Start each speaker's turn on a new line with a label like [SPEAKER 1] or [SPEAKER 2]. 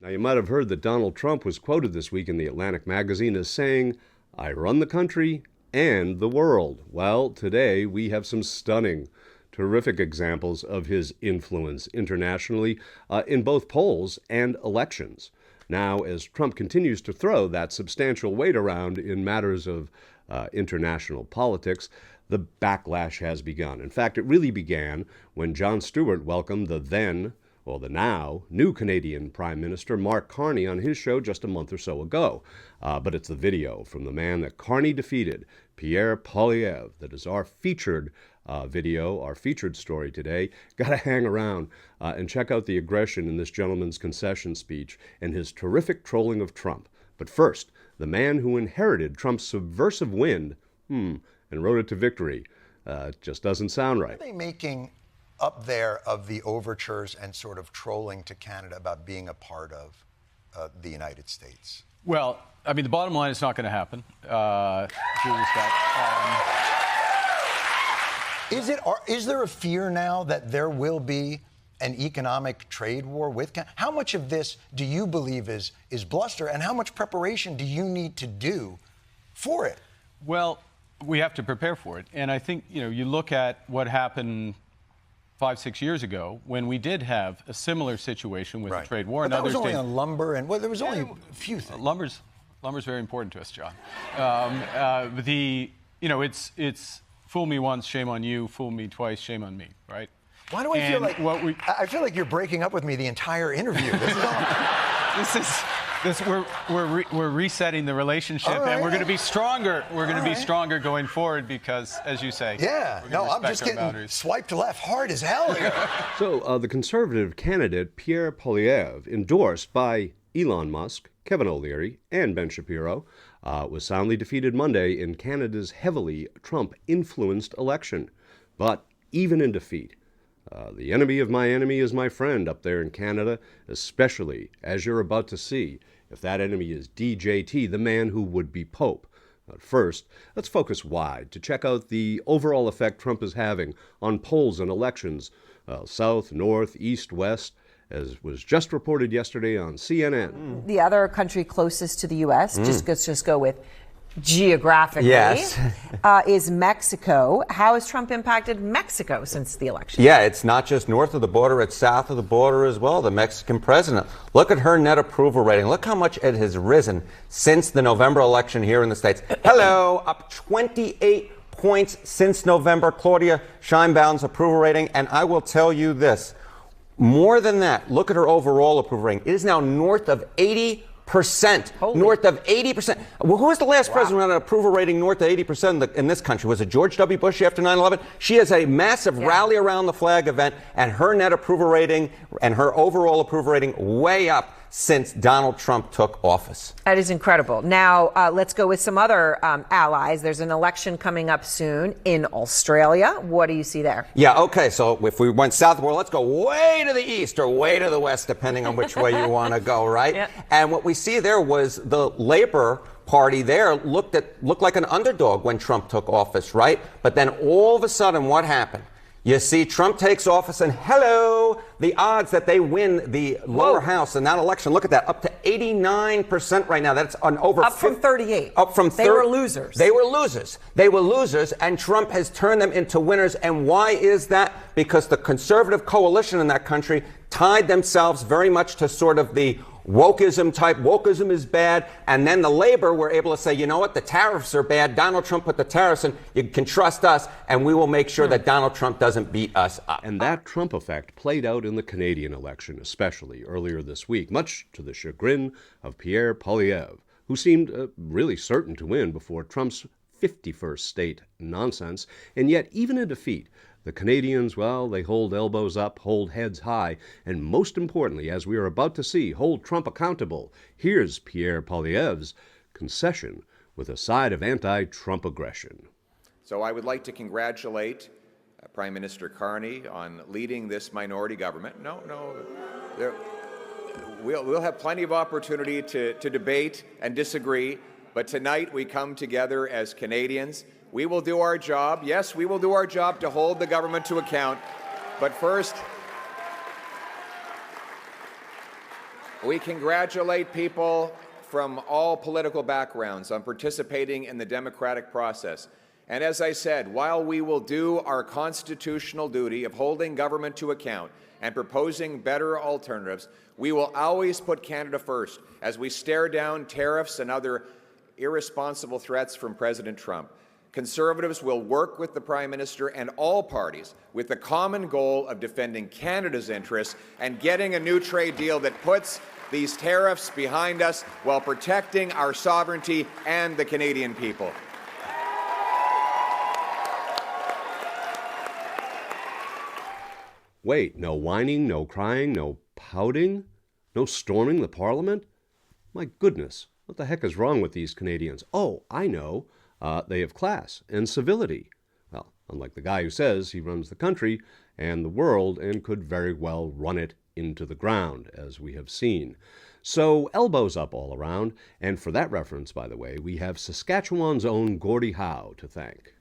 [SPEAKER 1] Now, you might have heard that Donald Trump was quoted this week in the Atlantic magazine as saying, "I run the country and the world." Well, today we have some stunning, terrific examples of his influence internationally in both polls and elections. Now, as Trump continues to throw that substantial weight around in matters of international politics, the backlash has begun. In fact, it really began when Jon Stewart welcomed the now new Canadian Prime Minister Mark Carney on his show just a month or so ago. But it's the video from the man that Carney defeated, Pierre Poilievre, that is our featured video, our featured story today. Got to hang around and check out the aggression in this gentleman's concession speech and his terrific trolling of Trump. But first, the man who inherited Trump's subversive wind and rode it to victory. Just doesn't sound right.
[SPEAKER 2] What are they making up there of the overtures and sort of trolling to Canada about being a part of the United States?
[SPEAKER 3] Well, I mean, the bottom line is not going to happen.
[SPEAKER 2] Is there a fear now that there will be an economic trade war with Canada? How much of this do you believe is bluster, and how much preparation do you need to do for it?
[SPEAKER 3] Well, we have to prepare for it. And I think, you look at what happened 5-6 years ago when we did have a similar situation with the trade war.
[SPEAKER 2] But that was only on lumber, and there was only a few things.
[SPEAKER 3] Lumber's very important to us, John. It's fool me once, shame on you. Fool me twice, shame on me. Right?
[SPEAKER 2] Why do I feel like I feel like you're breaking up with me the entire interview?
[SPEAKER 3] We're resetting the relationship, and we're going to be stronger. We're going to be stronger going forward because, as you say,
[SPEAKER 2] I'm just getting swiped left hard as hell here.
[SPEAKER 1] So the Conservative candidate, Pierre Poilievre, endorsed by Elon Musk, Kevin O'Leary, and Ben Shapiro, was soundly defeated Monday in Canada's heavily Trump-influenced election. But even in defeat, the enemy of my enemy is my friend up there in Canada, especially as you're about to see, if that enemy is DJT, the man who would be Pope. But first, let's focus wide to check out the overall effect Trump is having on polls and elections, south, north, east, west, as was just reported yesterday on CNN.
[SPEAKER 4] The other country closest to the U.S., just go with geographically, is Mexico. How has Trump impacted Mexico since the election?
[SPEAKER 5] Yeah, it's not just north of the border, it's south of the border as well. The Mexican president. Look at her net approval rating. Look how much it has risen since the November election here in the States. Hello, up 28 points since November. Claudia Sheinbaum's approval rating. And I will tell you this, more than that, look at her overall approval rating. It is now north of 80%. North of 80%. Well, who was the last president who had an approval rating north of 80% in this country? Was it George W. Bush after 9/11? She has a massive rally around the flag event, and her net approval rating and her overall approval rating way up since Donald Trump took office.
[SPEAKER 4] That is incredible. Now, let's go with some other allies. There's an election coming up soon in Australia. What do you see there?
[SPEAKER 5] Yeah, okay, so if we went south, well, let's go way to the east or way to the west, depending on which way you want to go, right? And what we see there was the Labor Party there looked like an underdog when Trump took office, right? But then all of a sudden, what happened? You see, Trump takes office, and hello, the odds that they win the lower house in that election, look at that, up to 89% right now. That's on over
[SPEAKER 4] up from 38.
[SPEAKER 5] Up from
[SPEAKER 4] They were losers.
[SPEAKER 5] They were losers. They were losers, and Trump has turned them into winners. And why is that? Because the conservative coalition in that country tied themselves very much to sort of the wokeism type. Wokeism is bad. And then the Labor were able to say, you know what, the tariffs are bad. Donald Trump put the tariffs in. You can trust us, and we will make sure that Donald Trump doesn't beat us up.
[SPEAKER 1] And that Trump effect played out in the Canadian election, especially earlier this week, much to the chagrin of Pierre Poilievre, who seemed really certain to win before Trump's 51st state nonsense. And yet, even in defeat, the Canadians, well, they hold elbows up, hold heads high, and most importantly, as we are about to see, hold Trump accountable. Here's Pierre Poilievre's concession with a side of anti-Trump aggression.
[SPEAKER 6] So I would like to congratulate Prime Minister Carney on leading this minority government. We'll have plenty of opportunity to debate and disagree, but tonight we come together as Canadians. We will do our job. Yes, we will do our job to hold the government to account. But first, We congratulate people from all political backgrounds on participating in the democratic process. And as I said, while we will do our constitutional duty of holding government to account and proposing better alternatives, we will always put Canada first as we stare down tariffs and other irresponsible threats from President Trump. Conservatives will work with the Prime Minister and all parties with the common goal of defending Canada's interests and getting a new trade deal that puts these tariffs behind us while protecting our sovereignty and the Canadian people.
[SPEAKER 1] Wait, no whining, no crying, no pouting, no storming the Parliament? My goodness, what the heck is wrong with these Canadians? Oh, I know. They have class and civility. Well, unlike the guy who says he runs the country and the world and could very well run it into the ground, as we have seen. So elbows up all around, and for that reference, by the way, we have Saskatchewan's own Gordie Howe to thank.